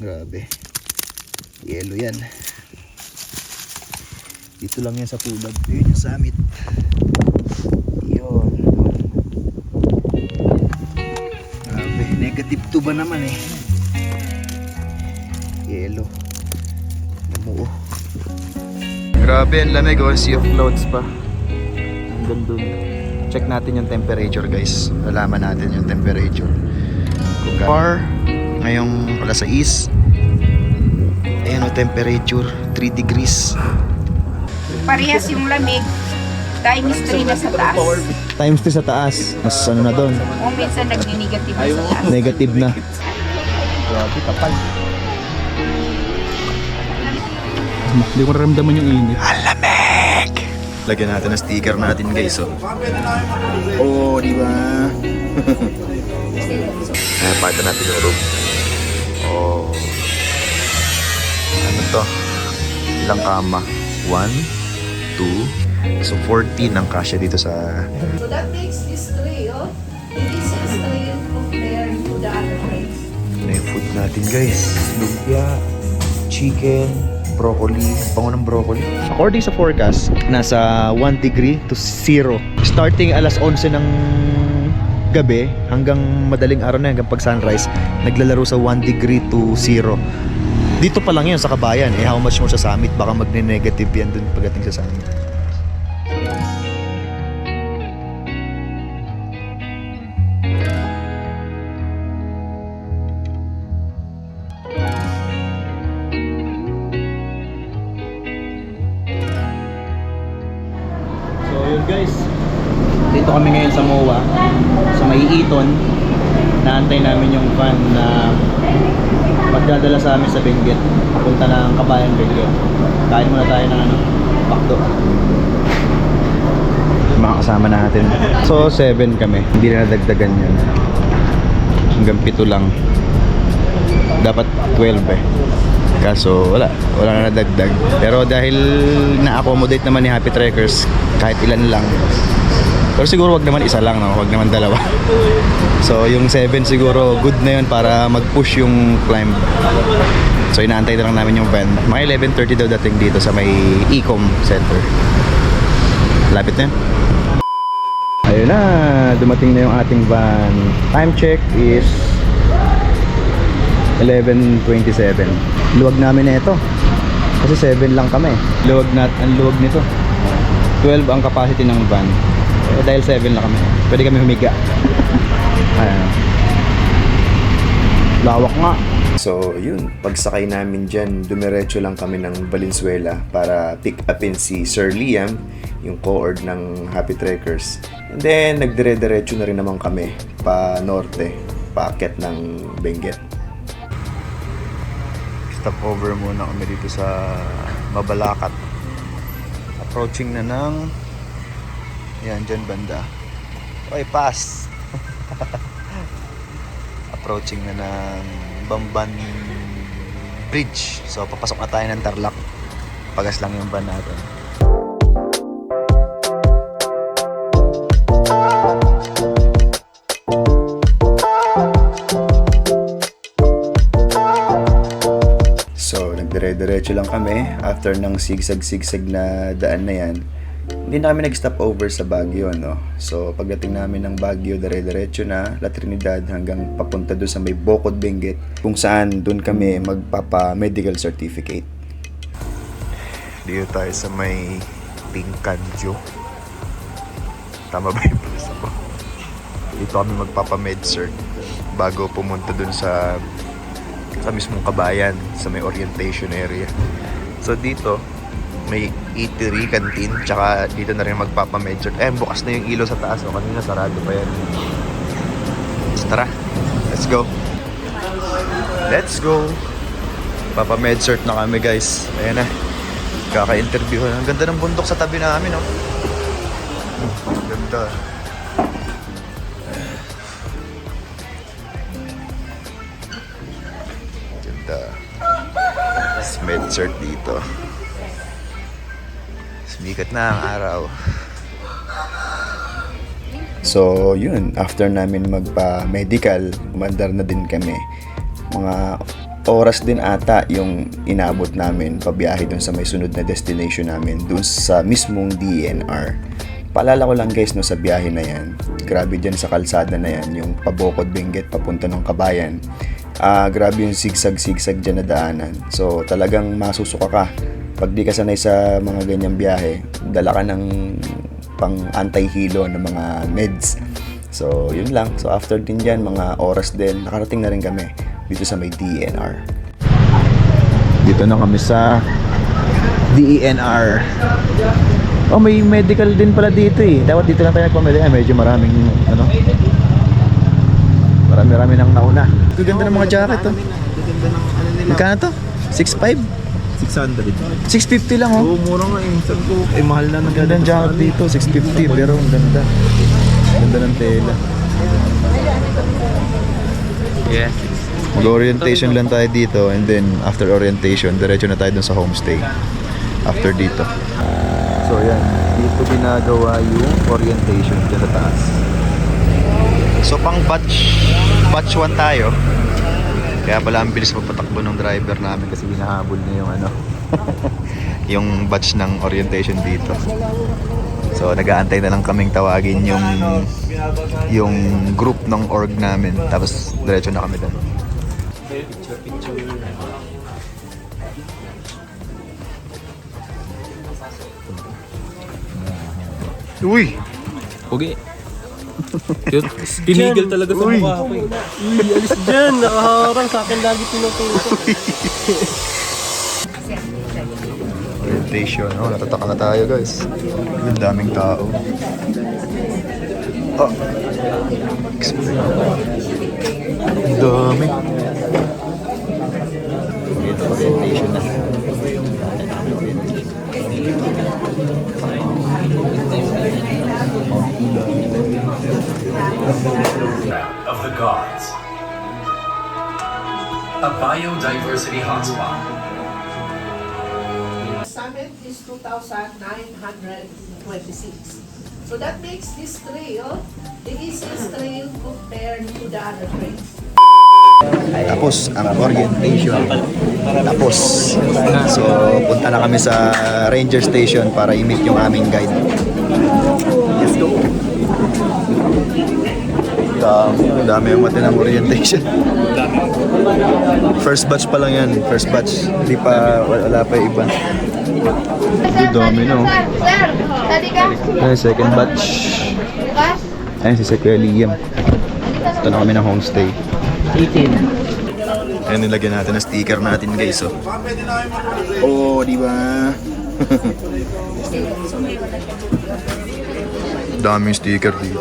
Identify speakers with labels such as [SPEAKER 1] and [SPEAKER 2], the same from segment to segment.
[SPEAKER 1] Grabe. Yelo yan. Dito lang yan sa tulad. Yun yung summit. Yun. Grabe. Negative 2 ba naman eh. Yelo. Namuo. Grabe, ang lamig. Oh, sea of clouds pa. Hanggang dun. Check natin yung temperature, guys. Nalaman natin yung temperature. Kung far, ngayong alas 6. Ayan o, temperature 3 degrees.
[SPEAKER 2] Parehas yung lamig. Times 3 na sa taas.
[SPEAKER 1] Times 3 sa taas. Mas ano na doon?
[SPEAKER 2] O minsan nagni-negative na sa taas.
[SPEAKER 1] Negative na. Grabe, kapal.
[SPEAKER 3] Hindi ko naramdaman yung init.
[SPEAKER 1] Alamig! Lagyan natin ang sticker natin, guys. Oh, di ba? Pata natin yung room. Oh. Ano to? Ilang kama? 1, 2. So 14 ang kasya dito sa...
[SPEAKER 4] So that makes this tray, oh. This is tray compared to the other trays.
[SPEAKER 1] Ano yung food natin, guys? Lumpia, chicken, broccoli. Bango ng broccoli. According sa forecast, nasa 1 degree to 0. Starting alas 11 ng gabi hanggang madaling araw na hanggang pag sunrise, naglalaro sa 1 degree to 0. Dito pa lang yun sa Kabayan. How much more sa summit? Baka magne-negative yan dun pagdating sa summit.
[SPEAKER 3] So yun guys, dito kami ngayon sa MOA, sa May Iton. Naantay namin yung van na magdadala sa amin sa Benguet, papunta ng Kabayan Benguet. Kain muna tayo ng pakdo.
[SPEAKER 1] Mga kasama natin. So 7 kami. Hindi na nadagdagan yun. Hanggang 7 lang. Dapat 12 eh. Kaso wala na nadagdag. Pero dahil na-accommodate naman ni Happy Trekkers, kahit ilan lang. Pero siguro wag naman isa lang, no? Wag naman dalawa. So yung 7 siguro good na yun para mag-push yung climb. So inaantay na lang namin yung van. Mga 11:30 daw dating dito sa may Ecom Center. Lapit na yun. Ayun na, dumating na yung ating van. Time check is 11:27. Luwag namin na ito. Kasi 7 lang kami. Ang luwag nito. 12 ang capacity ng van. Dahil 7 lang kami. Pwede kami humiga. Ayan. Lawak nga. So yun, pagsakay namin dyan, dumiretso lang kami ng Valenzuela para pick upin si Sir Liam, yung co-ord ng Happy Trekkers. And then nagdire-diretso na rin naman kami pa norte, paakyat ng Benguet. Stop over muna kami dito sa Mabalacat. Approaching na ng yan, dyan banda. Oy, pass! Approaching na ng Bamban Bridge. So, papasok na tayo ng Tarlac. Pagas lang yung van natin. So, nagdire-diretso lang kami. After ng sigsag-sigsag na daan na yan, hindi na kami nag-stop over sa Baguio, no? So, pagdating namin ng Baguio, dire-diretso na La Trinidad hanggang papunta doon sa may Bocod, Benguet, kung saan doon kami magpapa-medical certificate. Dito tayo sa may Tingkanjo. Tama ba yung puso ko? Dito kami magpapa-med-cert bago pumunta doon sa mismong Kabayan, sa may orientation area. So, dito may eatery, canteen, tsaka dito na rin magpapa-med-cert. Bukas na yung ilaw sa taas. O, kanina sarado pa yan. So, tara, let's go. Let's go. Papa-med-cert na kami, guys. Ayan na. Kaka-interview. Ang ganda ng bundok sa tabi namin, oh. Ganda. Ganda. Med-cert dito. Sumikat na ang araw. So, yun. After namin magpa-medical, umandar na din kami. Mga oras din ata yung inabot namin pabiyahe dun sa may sunod na destination namin, dun sa mismong DNR. Paalala ko lang guys, no, sa biyahe na yan, grabe dyan sa kalsada na yan, yung Pabocod Benguet papunta ng Kabayan. Grabe yung sigsag-sigsag dyan na daanan. So talagang masusuka ka. Pag di ka sanay sa mga ganyang biyahe, dala ka ng pang anti-hilo ng mga meds. So yun lang. So after din dyan, mga oras din, nakarating na rin kami dito sa may DNR. Dito na kami sa DNR. Oh, may medical din pala dito eh. Dapat dito lang tayo nagpamili. Medyo maraming ano. Marami nang nauna. Gaganda ng mga jacket to. Magkano to? 6.5?
[SPEAKER 3] 600.
[SPEAKER 1] 650 lang oh.
[SPEAKER 3] Oo, mura nga eh. Sabi ko, eh mahal na ng
[SPEAKER 1] Ganda ng jacket dito, 650 pero ang ganda. Ganda ng tela.
[SPEAKER 3] Yeah.
[SPEAKER 1] Mag-orientation lang tayo dito and then after orientation, diretso na tayo dun sa homestay. After dito. So yan, dito ginagawa yung orientation dyan sa taas. So pang batch 1 tayo. Kaya pala ang bilis magpatakbo ng driver namin kasi hinahabol niya yung ano yung batch ng orientation dito. So nag-aantay na lang kaming tawagin yung group ng org namin, tapos diretso na kami doon. Uy!
[SPEAKER 5] Pogi. Yun, tinigil talaga sa mukha ko eh. Uy, alis dyan. Nakaharang sa akin lagi pinututo.
[SPEAKER 1] Orientation. Oh, natataka na tayo guys. Yung daming tao. Oh. Ang dami. Ito, orientation na.
[SPEAKER 6] Of the gods. A biodiversity hotspot.
[SPEAKER 4] Summit is 2,926. So that makes this trail the easiest trail compared to the other trails.
[SPEAKER 1] Tapos ang orientation. Tapos. So punta na kami sa ranger station para i-meet yung aming guide. Let's go. Dami yung mati ng orientation. First batch pa lang yan. First batch. Hindi pa, wala pa yung iba. Dami no.
[SPEAKER 2] Sir, tadi ka?
[SPEAKER 1] Ayan, second batch.
[SPEAKER 2] Bukas?
[SPEAKER 1] Ayan si Sir Liam. Ito na kami ng homestay.
[SPEAKER 3] 18.
[SPEAKER 1] Ayan, nilagyan natin ang sticker natin guys. Oh, di ba? Daming sticker dito.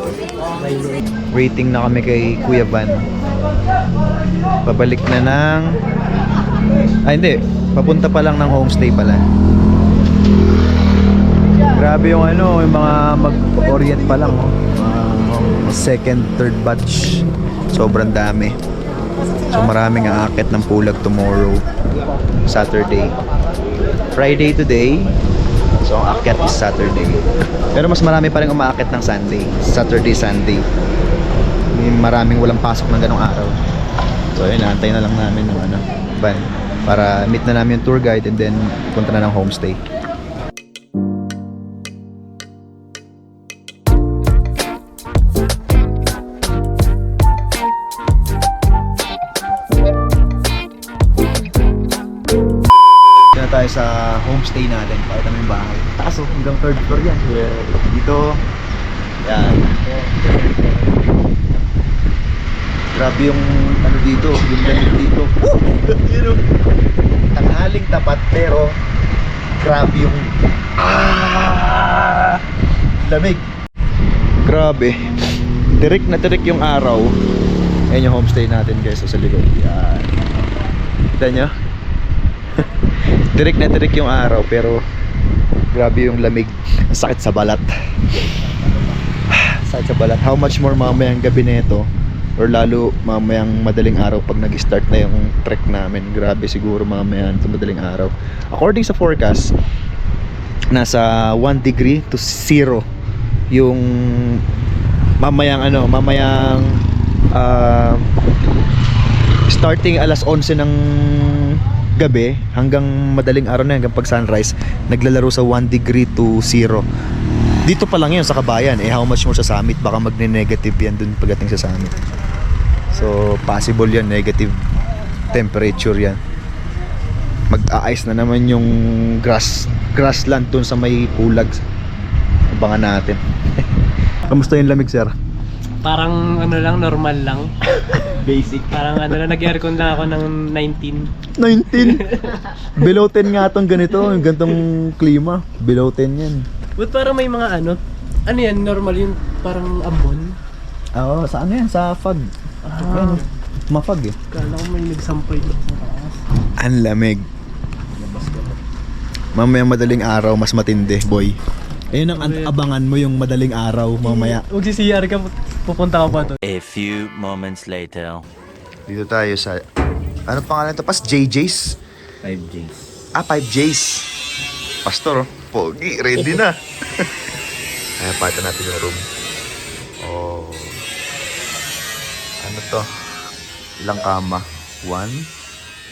[SPEAKER 1] Waiting na kami kay Kuya Van. Pabalik na ng... hindi. Papunta pa lang ng homestay pala. Grabe yung ano, yung mga mag-orient pa lang. Second, third batch. Sobrang dami. So maraming aakit ng pulag tomorrow. Saturday. Friday today. So ang akyat is Saturday. Pero mas marami pa rin umaakit ng Sunday. Saturday, Sunday. Maraming walang pasok ng ganong araw. So yun, naantay na lang namin ng ano, van para meet na namin yung tour guide and then punta na ng homestay. Na tayo sa homestay natin. Pakita mo yung bahay. Taas oh, hanggang third floor yan. Dito. Yan. Grabe yung ano dito, yung lamig dito. Woo! Yun oh. Tanghaling tapat pero grabe yung lamig. Grabe. Tirik na tirik yung araw. Ayan yung homestay natin guys sa likod. Yan. Kita nyo? Tirik na tirik yung araw pero grabe yung lamig. Ang sakit sa balat. Sakit sa balat. How much more mamayang gabi na ito or lalo mamayang madaling araw pag nag-start na yung trek namin. Grabe siguro mamayang sa madaling araw. According sa forecast, nasa 1 degree to 0 yung mamayang Starting alas 11 ng gabi hanggang madaling araw na hanggang pag sunrise, naglalaro sa 1 degree to 0. Dito pa lang yun sa Kabayan. How much more sa summit? Baka magne-negative yan dun pagdating sa summit. So possible yan, negative temperature yan. Mag-a-ice na naman yung grassland dun sa may pulag. Abangan natin. Kamusta yung lamig, sir?
[SPEAKER 5] Parang ano lang, normal lang.
[SPEAKER 1] Basic.
[SPEAKER 5] Parang ano lang, nag-aircon lang ako ng 19.
[SPEAKER 1] 19? Below 10 nga itong ganito, yung gantong klima. Below 10 yan.
[SPEAKER 5] But parang may mga ano yan, normal yung parang ambon.
[SPEAKER 1] Oo, sa ano yan? Sa fog. Ayan, mafag eh.
[SPEAKER 5] Kala ko may nagsampay doon sa taas.
[SPEAKER 1] Ang lamig. Mamaya madaling araw, mas matindi, boy. Ayun ang abangan mo, yung madaling araw mamaya.
[SPEAKER 5] Magsi-CR ka, pupunta ka pa doon.
[SPEAKER 7] A few moments later.
[SPEAKER 1] Dito tayo sa... Ano pangalan ito? Pas JJ's?
[SPEAKER 3] 5Gs.
[SPEAKER 1] 5J's. Pastor, oh. Pogi, ready na. Ay, pata natin yung room. Oh. Ano to? Ilang kama? 1,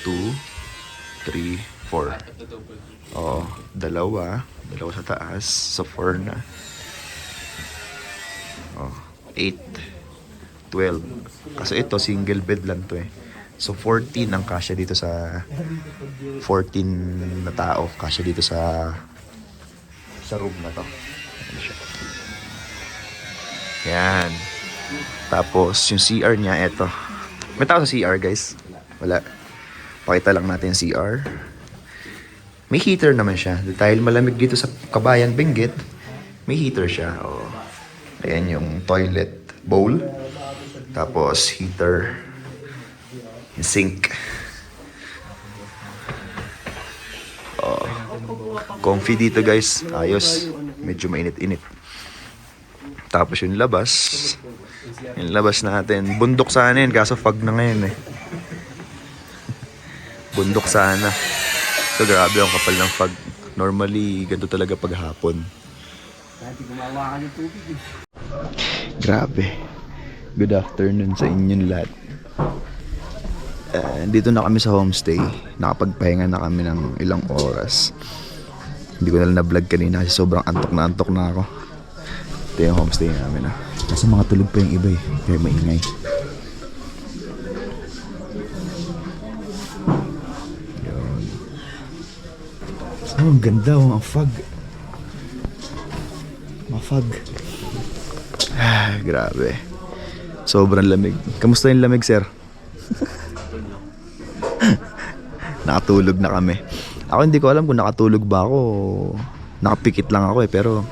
[SPEAKER 1] 2, 3, 4. Oo, dalawa sa taas. So 4 na. Oh, 8, 12. Kasi ito, single bed lang to eh. So 14 ang kasya dito sa 14 na tao. Kasya dito sa room na to. Ano siya? Yan. Tapos yung CR niya, eto. May tao sa CR, guys? Wala. Pakita lang natin yung CR. May heater naman siya. Dahil malamig dito sa Kabayan, Benguet, may heater siya. Oh. Ayan yung toilet bowl. Tapos heater. Yung sink. Oh. Comfy dito, guys. Ayos. Medyo mainit-init. Tapos yung labas. Yung labas natin. Bundok sana yun, kaso fog na ngayon eh. Bundok sana. So grabe ang kapal ng fog. Normally, ganito talaga pag hapon. Grabe. Good afternoon sa inyong lahat. Dito na kami sa homestay. Nakapagpahinga na kami ng ilang oras. Hindi ko na vlog kanina kasi sobrang antok na ako. Ito yung homestay namin ah. Kasi mga tulog pa yung iba eh. Kaya maingay. Yun. Oh, ang ganda oh. Ang fog. Mafag. Ah, grabe. Sobrang lamig. Kamusta yung lamig, sir? Nakatulog na kami. Ako hindi ko alam kung nakatulog ba ako o nakapikit lang ako eh. Pero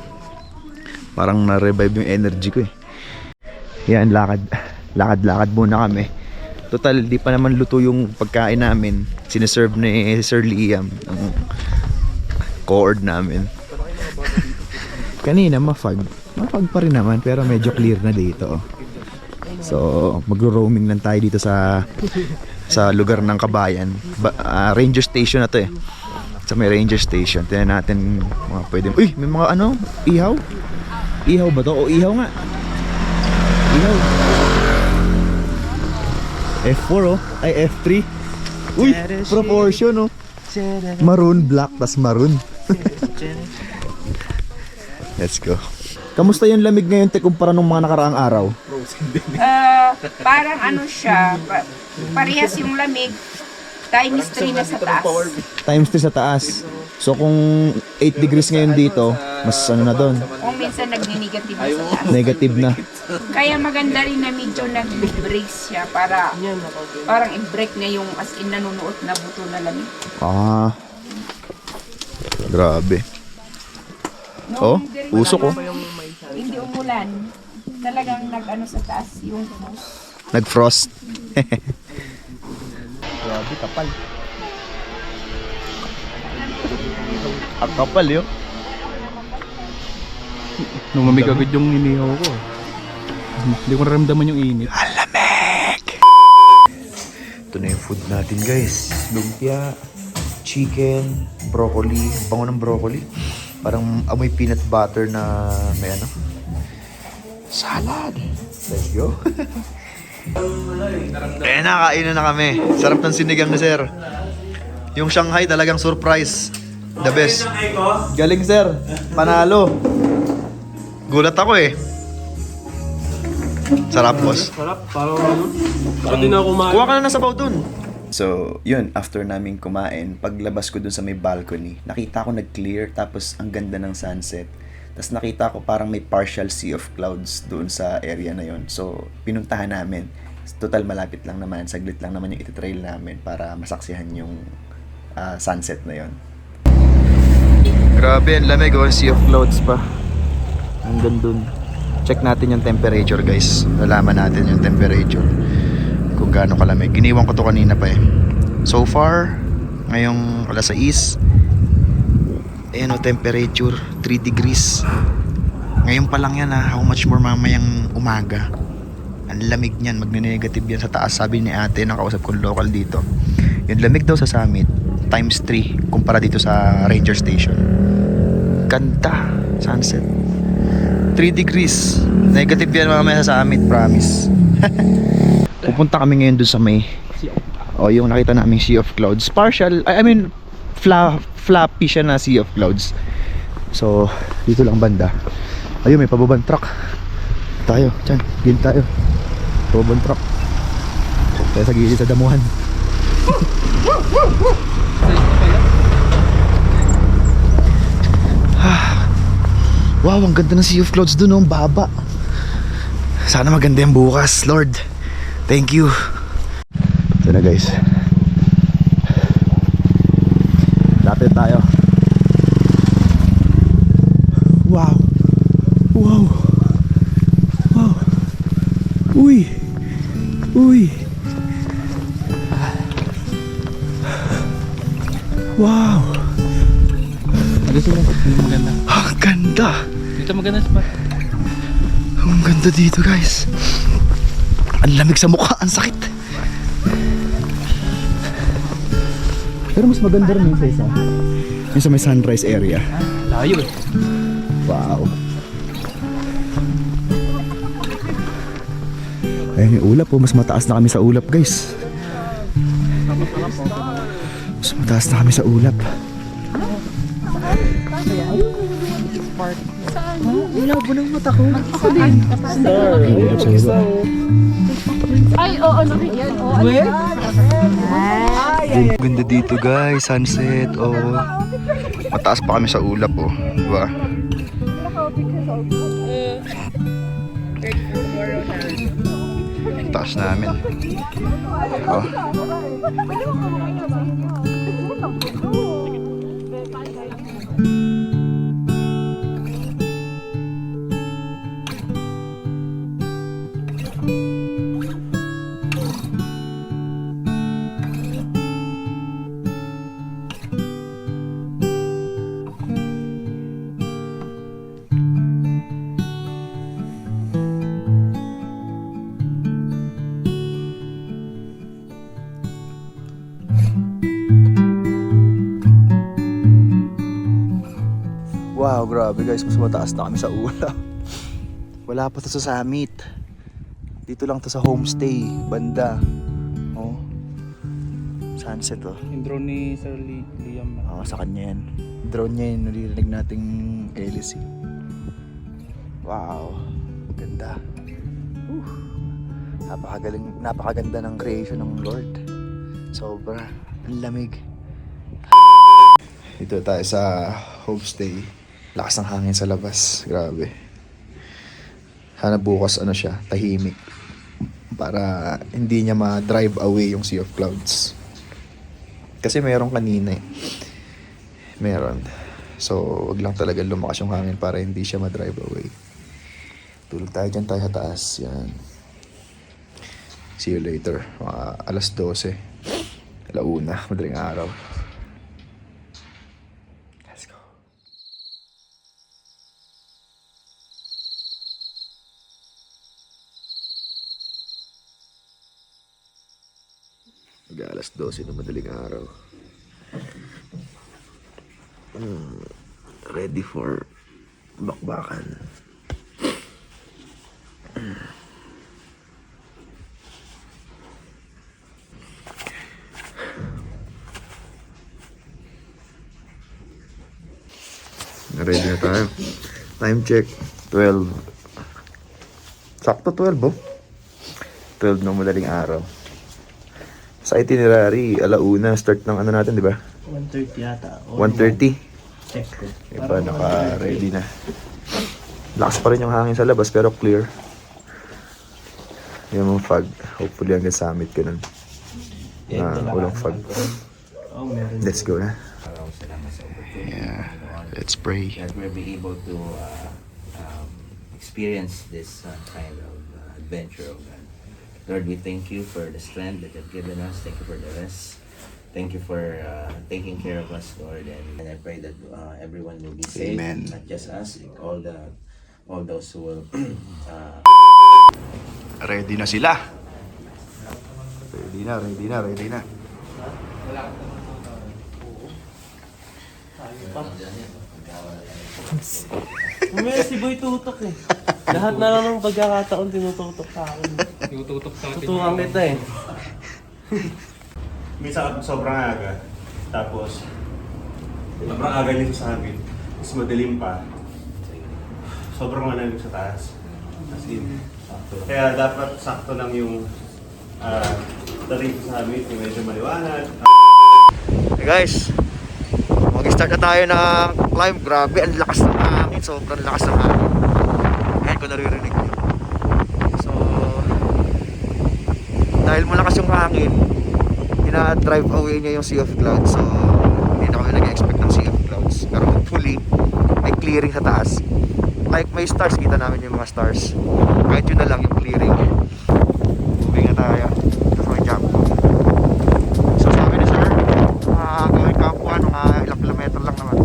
[SPEAKER 1] parang na-revive yung energy ko eh. Yan, lakad muna kami. Total, di pa naman luto yung pagkain namin. Sineserve ni Sir Liam, ang co-ord namin. Kanina, mafag pa rin naman, pero medyo clear na dito. So, magro-roaming lang tayo dito sa lugar ng Kabayan. Ranger station na to eh. Sa may ranger station. Tingnan natin mga pwede. Uy, may mga ano? Ihaw? Ihaw ba to? O ihaw nga. Ihaw. F4 oh. Ay F3. Uy, proportion oh. Maroon, black, tas maroon. Let's go. Kamusta yung lamig ngayon te kumpara nung mga nakaraang araw?
[SPEAKER 2] Parang ano siya, parehas yung lamig, times 3 na sa taas.
[SPEAKER 1] Times 3 sa taas. So kung 8 degrees ngayon dito, mas ano na doon?
[SPEAKER 2] Kung minsan nagni-negative na sa taas.
[SPEAKER 1] Negative na.
[SPEAKER 2] Kaya maganda rin na medyo nag-brace siya para parang i-break niya yung as in nanunuot na buto na lamig.
[SPEAKER 1] Ah. Grabe. Oh, usok oh.
[SPEAKER 2] Hindi umulan. Talagang nag-ano sa taas yung frost.
[SPEAKER 1] Nag-frost. Grabe, kapal. Ang kapal yun.
[SPEAKER 5] Lumamig agad yung inihaw ko. Hindi ko naramdaman yung init.
[SPEAKER 1] Alamig! Ito na yung food natin, guys. Lumpia, chicken, broccoli. Bango ng broccoli. Parang amoy peanut butter na may ano. Salad. Let's go. Eh, nakakainan na kami. Sarap ng sinigang ni sir. Yung Shanghai talagang surprise. The best. Galing sir. Panalo. Gulat ako eh. Sarap boss.
[SPEAKER 5] Sarap, parang ano. Parang din ako kumain.
[SPEAKER 1] Kuha ka na ng sabaw dun. So, yun, after namin kumain, paglabas ko dun sa may balcony, nakita ko nag-clear, tapos ang ganda ng sunset. Tapos nakita ko parang may partial sea of clouds doon sa area na yun. So, pinuntahan namin. Total malapit lang naman, saglit lang naman yung ititrail namin para masaksihan yung sunset na yun. Grabe, ang lamig oh, sea of clouds pa. Hanggang dun. Check natin yung temperature guys. Nalaman natin yung temperature. Kung gaano kalamig. Giniwan ko to kanina pa eh. So far, ngayong alas 6, ayan o, temperature 3 degrees. Ngayon pa lang yan ha. How much more mamayang umaga. Ang lamig niyan. Magne-negative yan sa taas. Sabi ni ate, nakausap kong local dito. Yung lamig daw sa summit, times 3 kumpara dito sa ranger station. Ganda. Sunset. 3 degrees. Negative yan mamaya sa summit, promise. Pupunta kami ngayon doon sa may yung nakita namin sea of clouds. Partial, I mean floppy siya na sea of clouds. So, dito lang banda. Ayun, may pababang truck. Tayo, dyan, gilid tayo. Pababang truck. Tayo sa gilid sa damuhan. Wow, ang ganda ng sea of clouds doon, ang baba. Sana maganda yung bukas, Lord. Thank you. Ito na guys. Lapit tayo. Wow. Wow. Wow. Uy. Uy. Wow.
[SPEAKER 5] Gusto mo? Maganda.
[SPEAKER 1] Ang ganda.
[SPEAKER 5] Dito maganda spot.
[SPEAKER 1] Ang ganda dito guys. Ang lamig sa mukha, ang sakit. Pero mas maganda rin yung isa. Yung sa may sunrise area.
[SPEAKER 5] Layo eh.
[SPEAKER 1] Wow. Ayun yung ulap oh. Mas mataas na kami sa ulap guys. Mas mataas na kami sa ulap. Labo ng mata ko. Ako din. Ulap sa iba.
[SPEAKER 4] Ay, oo, yan. Oo,
[SPEAKER 1] Ganda dito guys, sunset. Oh. Mataas pa kami sa ulap oh. Diba? Taas namin. Oh. Wow, grabe guys, mas mataas na kami sa ulap. Wala pa to sa summit. Dito lang to sa homestay, banda. Oh. Sunset oh.
[SPEAKER 5] Yung drone ni Sir Liam.
[SPEAKER 1] Oh, sa kanya yan. Drone niya yun, naririnig nating hélice. Wow, ganda. Napakaganda ng creation ng Lord. Sobra, ang lamig. Dito tayo sa homestay. Lakas ng hangin sa labas. Grabe. Sana bukas ano siya, tahimik. Para hindi niya ma-drive away yung sea of clouds. Kasi meron kanina eh. Meron. So, wag lang talaga lumakas yung hangin para hindi siya ma-drive away. Tulog tayo dyan, tayo sa taas. Yan. See you later. Mga alas 12. Alauna, madaling araw. Let's go. Mag-alas 12 na madaling araw. Ready for bakbakan. ready na tayo. Time check, 12. Sakto 12, oh. 12 ng madaling araw. Sa itinerary, alauna, start ng ano natin, di ba?
[SPEAKER 3] 1:30 yata.
[SPEAKER 1] 1:30.
[SPEAKER 3] Check ko.
[SPEAKER 1] Iba, naka-ready na. Lakas pa rin yung hangin sa labas, pero clear. Yung mga fog. Hopefully hanggang summit ka nun. Walang fog.
[SPEAKER 3] Oh, meron.
[SPEAKER 1] Let's go na.
[SPEAKER 8] Salamat sa opportunity.
[SPEAKER 1] Yeah. Let's pray.
[SPEAKER 8] That we'll be able to experience this kind of adventure, oh God. Lord, we thank you for the strength that you've given us. Thank you for the rest. Thank you for taking care of us, Lord. And I pray that everyone will be safe.
[SPEAKER 1] Amen.
[SPEAKER 8] Not just us, all those who will
[SPEAKER 1] Ready na sila. Ready na.
[SPEAKER 5] May si Boy tutok eh. Lahat na lang ng pagkakataon tinututok sa akin.
[SPEAKER 9] Tinututok sa atin.
[SPEAKER 5] Tutukan kita eh.
[SPEAKER 3] Minsan sobrang aga. Tapos, sobrang aga nito sa amin. Mas madilim pa. Sobrang malamig sa taas. As in, kaya dapat sakto lang yung tarik sa amin. Yung medyo maliwanag.
[SPEAKER 1] Hey guys, mag-start na tayo ng climb. Grabe, ang lakas ng hangin. Sobrang lakas ng hangin. Ayan ko naririnig nyo. So, dahil malakas yung hangin, ina-drive away niya yung sea of clouds. So, hindi na kami nag-expect ng sea of clouds. Pero hopefully, may clearing sa taas. Like may stars, kita namin yung mga stars. Kahit yun na lang yung clearing. Moving na tayo. Tapos may jump. So sabi ni sir, gawin kampuan, mga ilang kilometro lang naman.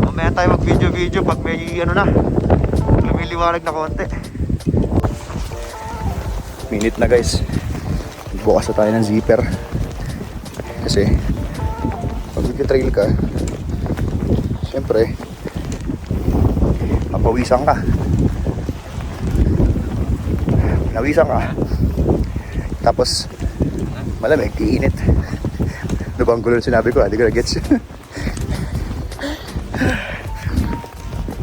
[SPEAKER 1] Mamaya tayo mag video pag may ano na, lumiliwanag na konti. Minute na guys. Bukas na tayo ng zipper. Kasi pag trail ka, syempre mapawisan ka. Nawisan ka. Tapos malamig, iinit. Ano ba ang gulo sinabi ko? Hindi ko na-gets.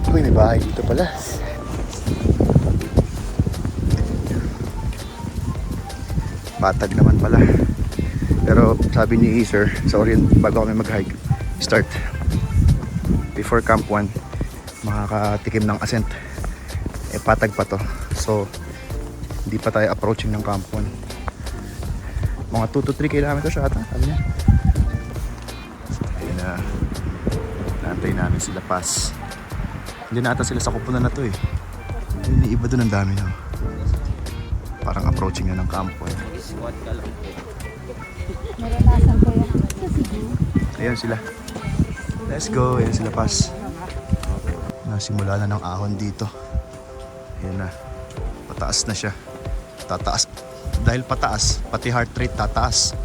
[SPEAKER 1] Uy, may bahay dito pala. Patag naman pala. Pero sabi ni sir, sa Orient, bago kami mag-hike, start before Camp 1, makakatikim ng ascent. Eh patag pa to. So hindi pa tayo approaching ng Camp 1. Mga 2 to 3 kilometers ata, sabi niya. Ayun na. Naantay namin sila Paz. Hindi na ata sila sa kupunan na to eh. Yung iba doon ang dami na. Parang approaching na ng Camp 1. Ayan sila. Let's go. Ayan sila Paz. Nasimula na ng ahon dito. Ayan na. Pataas na siya. Tataas. Dahil pataas, pati heart rate tataas.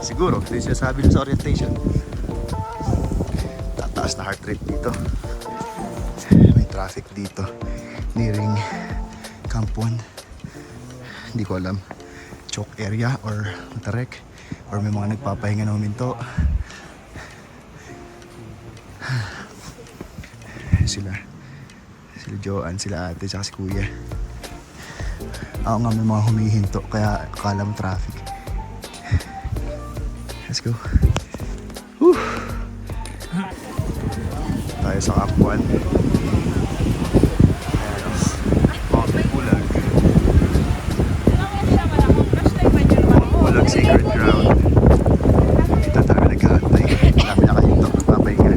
[SPEAKER 1] Siguro, ito yung sinasabi sa orientation. Tataas na heart rate dito. May traffic dito. Nearing Camp 1. Hindi ko alam. Choke area or Matarek. Or may mga nagpapahinga ng huminto. Sila Joanne, sila ate, saka si kuya. Ako nga may mga humihinto kaya akala mo traffic. Let's go. Whew. Tayo sa Camp 1. Mountain Bulag. Bulag Sacred Ground. Dito tayo nag-aantay. Dami na kayo ito. Papahinga.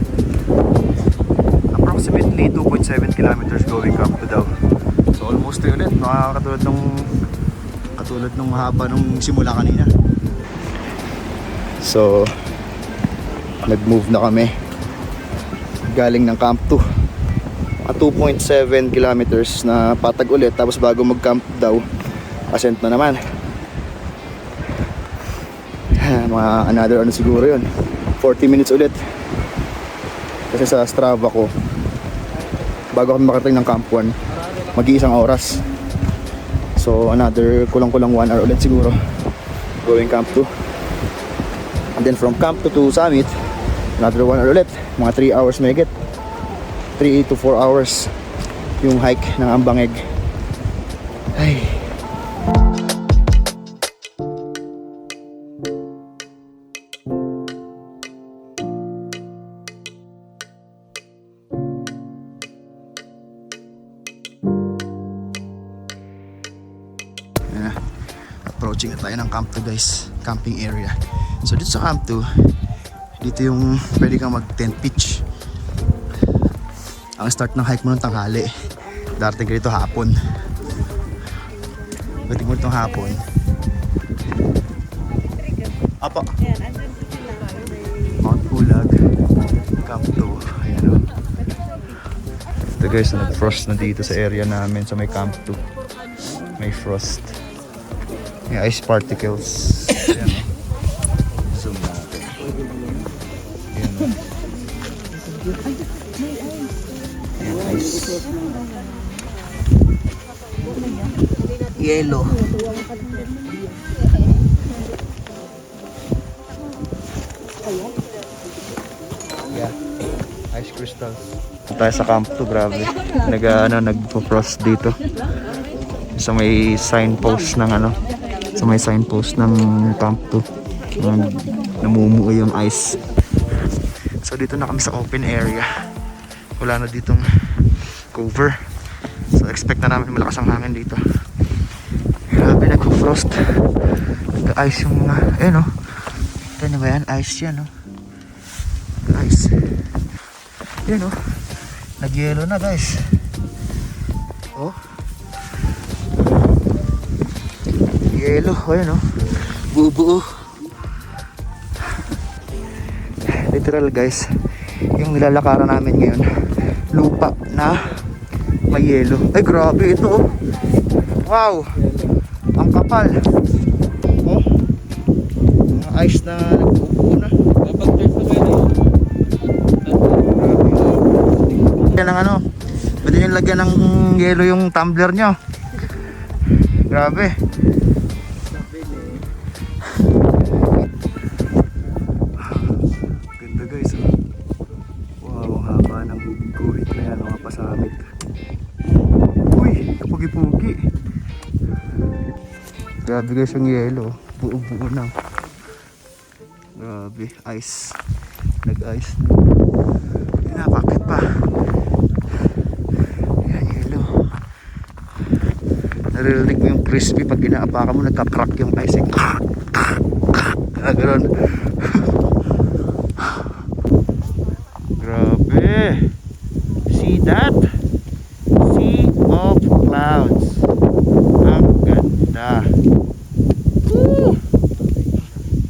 [SPEAKER 1] Approximately 2.7 kilometers going Camp 2 daw. So almost tayo ulit. Katulad nung mahaba nung simula kanina. So nag-move na kami galing ng Camp 2. 2.7 kilometers na patag ulit. Tapos bago mag-camp daw, ascent na naman. Mga another ano siguro yun, 40 minutes ulit. Kasi sa Strava ko, bago kami makarating ng Camp 1, mag-iisang oras. So another kulang-kulang 1 hour ulit siguro going Camp 2. And then from Camp 2 to Summit, Another 1 hour ulit. Mga 3 hours mahigit. 3 to 4 hours yung hike ng Ambangeg. Ay. Ayan na. Approaching na tayo ng Camp 2 guys. Camping area. So dito sa Camp 2, dito yung pwede kang mag tent pitch. Ang start ng hike mo ng tanghali. Darating ka dito hapon. Pagdating mo itong hapon. Apo. Mount Pulag. Camp 2. Ayan o. Ito guys, nag-frost na dito sa area namin sa may Camp 2. May frost. May ice particles. Ayan o. Zoom natin. Ayan o. Ayan, ice. Yellow. Yeah. Ice crystals. Tayo sa Camp 2, grabe. Nagpo-frost dito. Sa may signpost ng sa may signpost ng Camp 2. Namumuo yung ice. So dito na kami sa open area. Wala na ditong cover. So expect na namin malakas ang hangin dito. Grabe, nagpo-frost. Nag-ice yung mga, ayun o. Ito na ba yan? Ice yan o. Ice. Ayun o. Nag-yellow na guys. Oh. Yellow, ayun o. Buo-buo. Literal guys. Yung nilalakaran namin ngayon. Lupa na may yelo. Ay grabe ito oh. Wow. Ang kapal. Oh. Mga ice na nagbubuo na. Yan ang pwede nyo lagyan ng yelo yung tumbler nyo. Grabe. Ganda guys oh. Wow, ang haba ng guhit na yan, mga pasamit. Uy, kapugi-pugi. Grabe guys yung yelo. Buo-buo na. Grabe, ice. Nag-ice na. Napakit pa. Yan, yelo. Naririnig mo yung crispy pag inaapakan mo, nagka-crack yung ice. Gano'n. Grabe. See that? Sea of clouds. Ang ganda. Woo!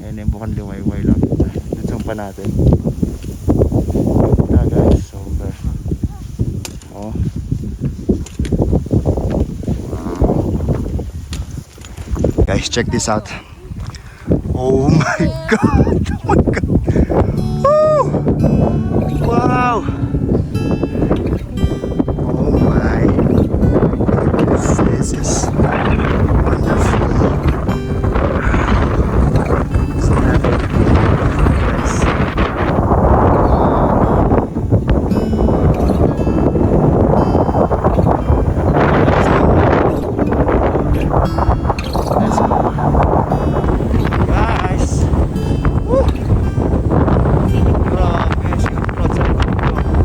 [SPEAKER 1] Ayan yung bukang liwayway lang. Zoom pa natin. Ganda guys. Sober. Oh. Wow. Guys, check this out. Oh my god. Oh my god. Woo! Wow! Oh my! This is wonderful. So level, guys. Let's go, guys. Woo! Grabe, si Upload sa likod ko.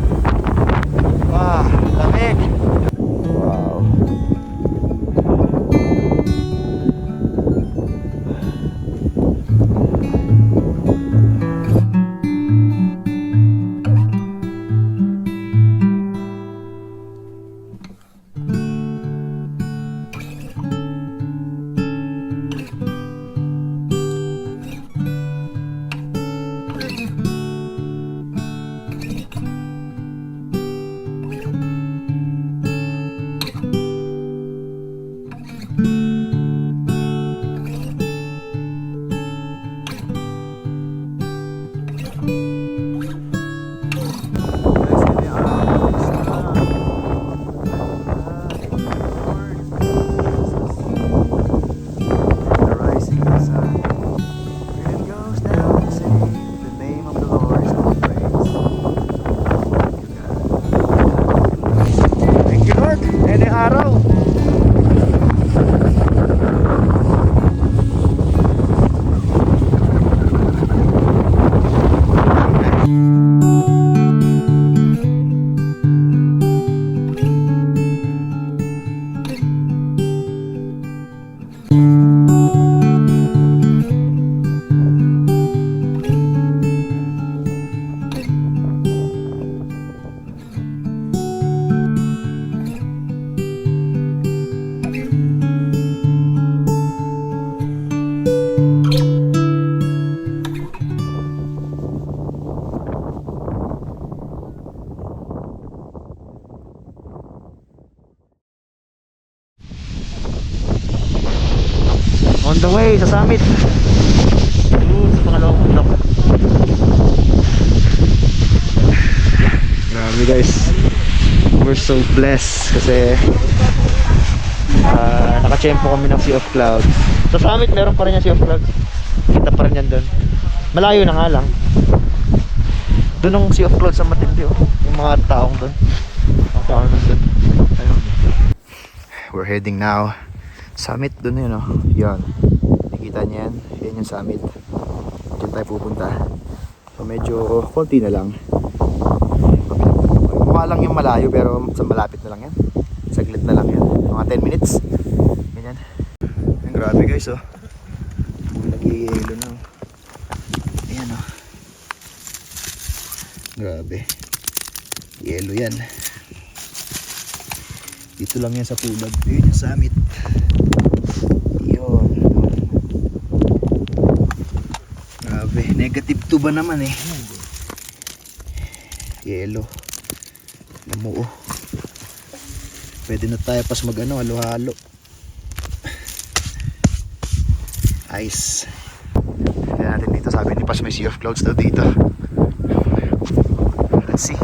[SPEAKER 3] On the way sa summit. Sa pangalawang bundok. Grabe guys. We're so blessed kasi nakachempo kami ng Sea of Clouds. Sa summit meron pa rin yung Sea of Clouds. Kita pa rin yan doon. Malayo na nga lang. Doon ang Sea of Clouds sa matindi oh. Yung mga taong doon. Ang taong doon. Ayun. We're heading now. Summit doon yun oh. Yan. Nakikita niyo yan. Yan yung summit. Diyan tayo pupunta. So medyo konti na lang. Mukha lang yung malayo pero sa malapit na lang yan. Saglit na lang yan. Mga 10 minutes. Ganyan. Ang grabe guys oh. Nag-i-yelo na oh. Ayan oh. Grabe. Yelo yan. Dito lang yan sa pulad. Ayun yung summit. Yun. Grabe. Negative 2 ba naman eh. Yelo. Namuo. Pwede na tayo pas mag ano, halo-halo. Ice. Kaya natin dito, sabi ni Pas may Sea of Clouds daw dito. Let's see.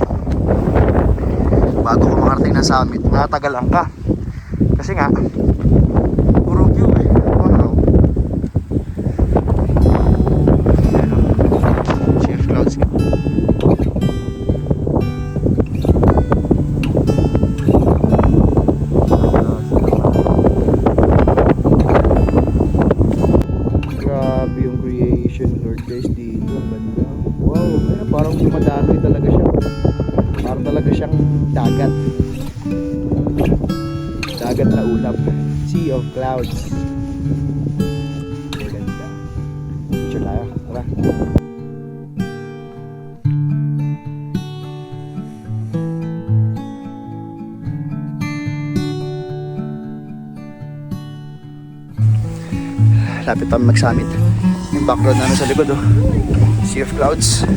[SPEAKER 3] Bago ko makarating ng summit, natagalan ka. Kasi nga, puro view eh. Wow. Sea of Clouds. Grabe yung creation Lord guys dito. Ang banda. Wow, ayun, parang dumadaloy talaga siya. Parang talaga siyang dagat. Dagat na ulap. Sea of Clouds. Maganda. Picture tayo. Tara. Lapit pa mag-summit. Yung background namin sa likod oh. Sea of Clouds.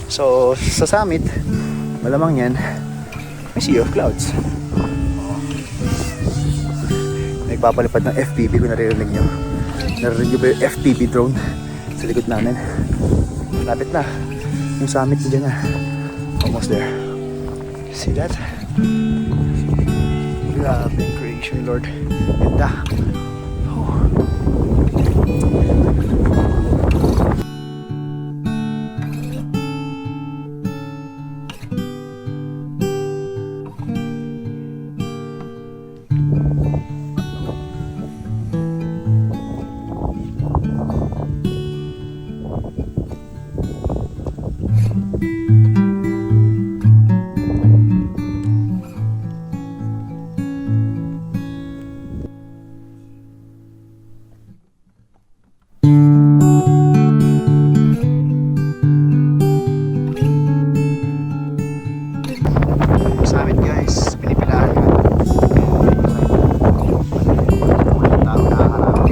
[SPEAKER 3] So sa summit, malamang yan may Sea of Clouds. Nagpapalipad ng FPV kung naririnig nyo. Naririnig nyo ba yung FPV drone sa likod namin? Lapit na. Yung summit dyan na. Almost there. See that? Grabe yung creation Lord. Ganda. Summit guys, pinipilahan yun. Tao nakakarami.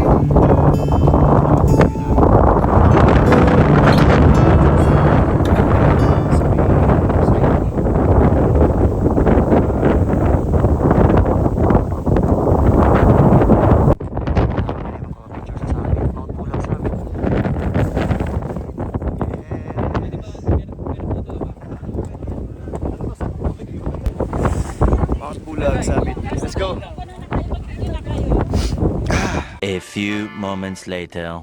[SPEAKER 3] Summit. Let's go.
[SPEAKER 7] A few moments later.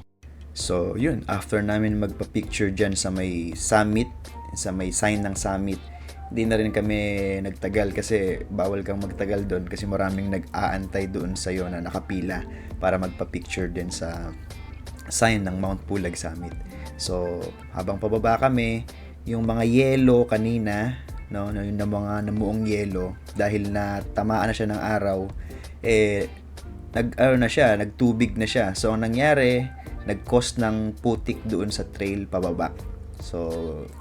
[SPEAKER 1] So yun, after namin magpa-picture dyan sa may summit, sa may sign ng summit, hindi na rin kami nagtagal kasi bawal kang magtagal doon kasi maraming nag-aantay doon sa'yo na nakapila para magpa-picture din sa sign ng Mount Pulag Summit. So habang pababa kami, yung mga yelo kanina, no, yung mga namuong yelo dahil na tamaan na siya ng araw nagtubig na siya. So ang nangyari, nag-cause ng putik doon sa trail pababa. So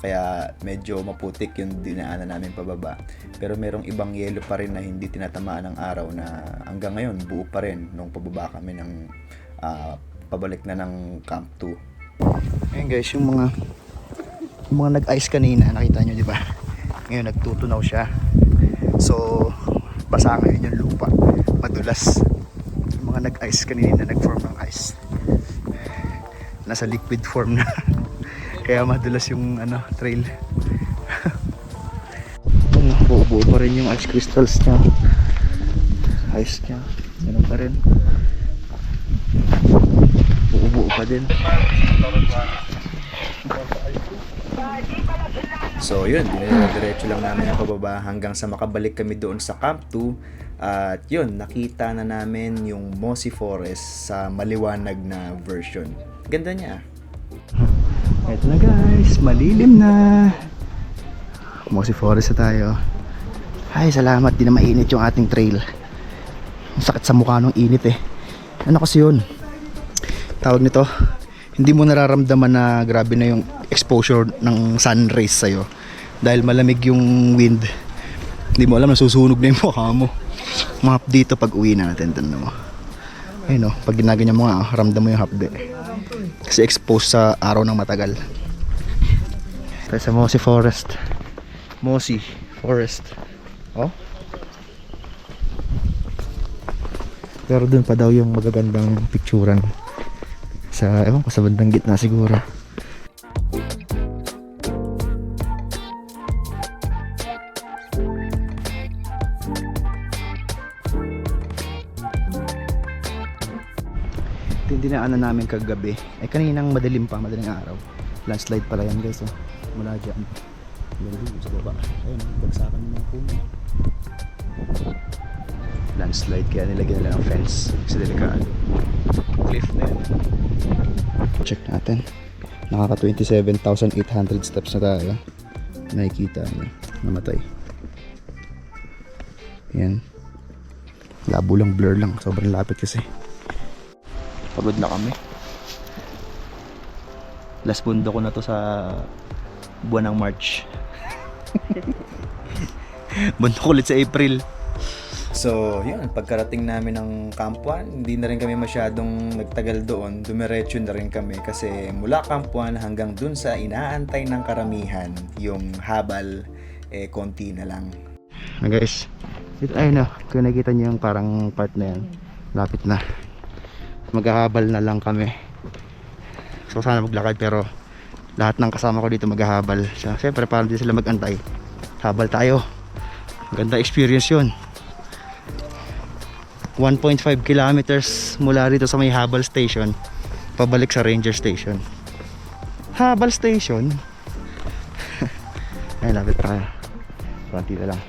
[SPEAKER 1] kaya medyo maputik yung dinaanan namin pababa. Pero merong ibang yelo pa rin na hindi tinatamaan ng araw na hanggang ngayon buo pa rin nung pababa kami ng pabalik na ng Camp 2. Ayun guys, yung mga nag-ice kanina, nakita nyo di ba? Ngayon nagtutunaw siya. So basa ngayon yung lupa, madulas. Yung mga
[SPEAKER 3] ice kanina, nag-form ng ice. Nasa liquid form na. Kaya madulas yung trail. Buo-buo pa rin yung ice crystals niya. Ice niya. Ganun pa rin. Buo-buo pa din.
[SPEAKER 1] So yun, diretso lang namin ang pababa hanggang sa makabalik kami doon sa Camp 2. At yun, nakita na namin yung Mossy Forest sa maliwanag na version. Ganda niya.
[SPEAKER 3] Eto na guys, malilim na. Mossy Forest na tayo. Ay, salamat, di na mainit yung ating trail. Ang sakit sa mukha nung init eh. Ano kasi yun? Tawag nito, hindi mo nararamdaman na grabe na yung exposure ng sun rays sa'yo. Dahil malamig yung wind. Hindi mo alam, nasusunog na yung mukha mo. Map dito pag uwi na natin. Tanda mo. Ayun o, pag ginaganyan mo nga, ramdam mo yung hapde. Kasi exposed sa araw ng matagal. Tayo sa Mossy Forest. Mossy Forest. Oh. Pero dun pa daw yung magagandang picturean. Sa, ewan ko, sa bandang gitna siguro. Ito yung dinaanan namin kagabi. Ay kaninang madaling araw. Landslide pala yan guys. Oh. Mula dyan. Yan sa baba. Ayun, bagsakan ng mga puno. Landslide kaya nilagyan nila ng fence. Kasi delikado. Cliff na yan. Check natin. Nakaka 27,800 steps na tayo. Nakikita niyo. Namatay. Yan. Labo lang, blur lang. Sobrang lapit kasi. Pagod na kami. Last pundo ko na to sa buwan ng March. Bundo ko ulit sa April.
[SPEAKER 1] So, yun, pagkarating namin ng Camp 1, hindi na rin kami masyadong nagtagal doon. Dumiretso na rin kami kasi mula Camp 1 hanggang dun sa inaantay ng karamihan, yung habal, konti na lang.
[SPEAKER 3] Guys, dito ayun na, kung nakikita niyo yung parang part na yan, lapit na. Maghahabal na lang kami. So sana maglakad pero lahat ng kasama ko dito maghahabal. So, siyempre para di sila magantay, habal tayo. Ganda experience yun. 1.5 kilometers mula rito sa may Habal Station pabalik sa Ranger Station. Habal Station. Ay, lapit tayo. Konti na lang.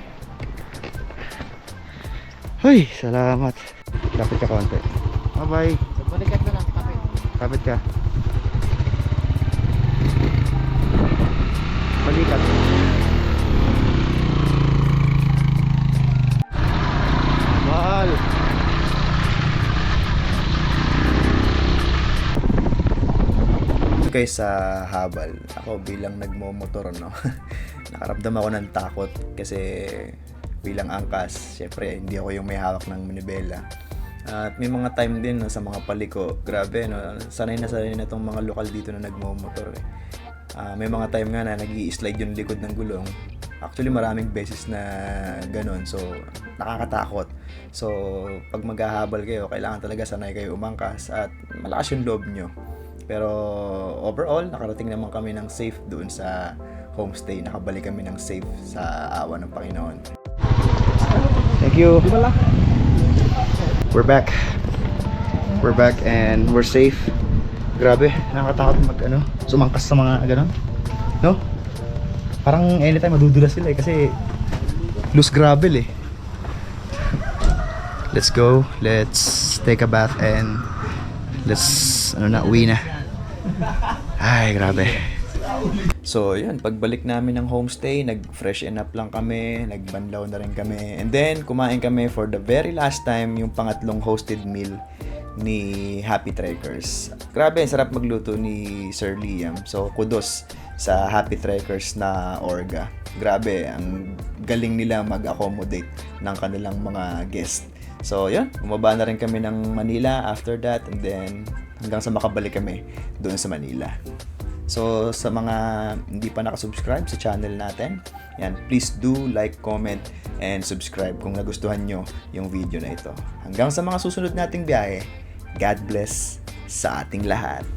[SPEAKER 3] Hoy, salamat. Lapit ka konti. Bye bye.
[SPEAKER 4] Balikat na lang, kapit.
[SPEAKER 3] Kapit ka. Balikat. Mahal.
[SPEAKER 1] Guys, sa habal, ako bilang nagmo-motor, no? Nakaramdam ako ng takot kasi bilang angkas, syempre hindi ako yung may hawak ng manibela. At may mga time din no, sa mga paliko, grabe, no? Sanay na itong mga lokal dito na nagmo-motor eh. May mga time nga na nag-i-slide yung likod ng gulong. Actually maraming beses na ganun, so nakakatakot. So pag maghahabal kayo, kailangan talaga sanay kayo umangkas at malakas yung loob nyo. Pero overall, nakarating naman kami ng safe doon sa homestay. Nakabalik kami ng safe sa awa ng Panginoon.
[SPEAKER 3] Thank you. We're back. We're back and we're safe. Grabe, nakakatakot sumangkas sa mga gano'n. No? Parang anytime madudulas sila kasi loose gravel eh. Let's go. Let's take a bath and let's uwi na. Ay, grabe.
[SPEAKER 1] So, yun, pagbalik namin ng homestay, nag-freshen up lang kami, nagbanlaw na rin kami. And then, kumain kami for the very last time, yung pangatlong hosted meal ni Happy Trekkers. Grabe, sarap magluto ni Sir Liam. So, kudos sa Happy Trekkers na orga. Grabe, ang galing nila mag-accommodate ng kanilang mga guest. So, yun, bumaba na rin kami ng Manila after that, and then hanggang sa makabalik kami doon sa Manila. So sa mga hindi pa nakasubscribe sa channel natin, yan, please do like, comment, and subscribe kung nagustuhan nyo yung video na ito. Hanggang sa mga susunod nating biyahe, God bless sa ating lahat.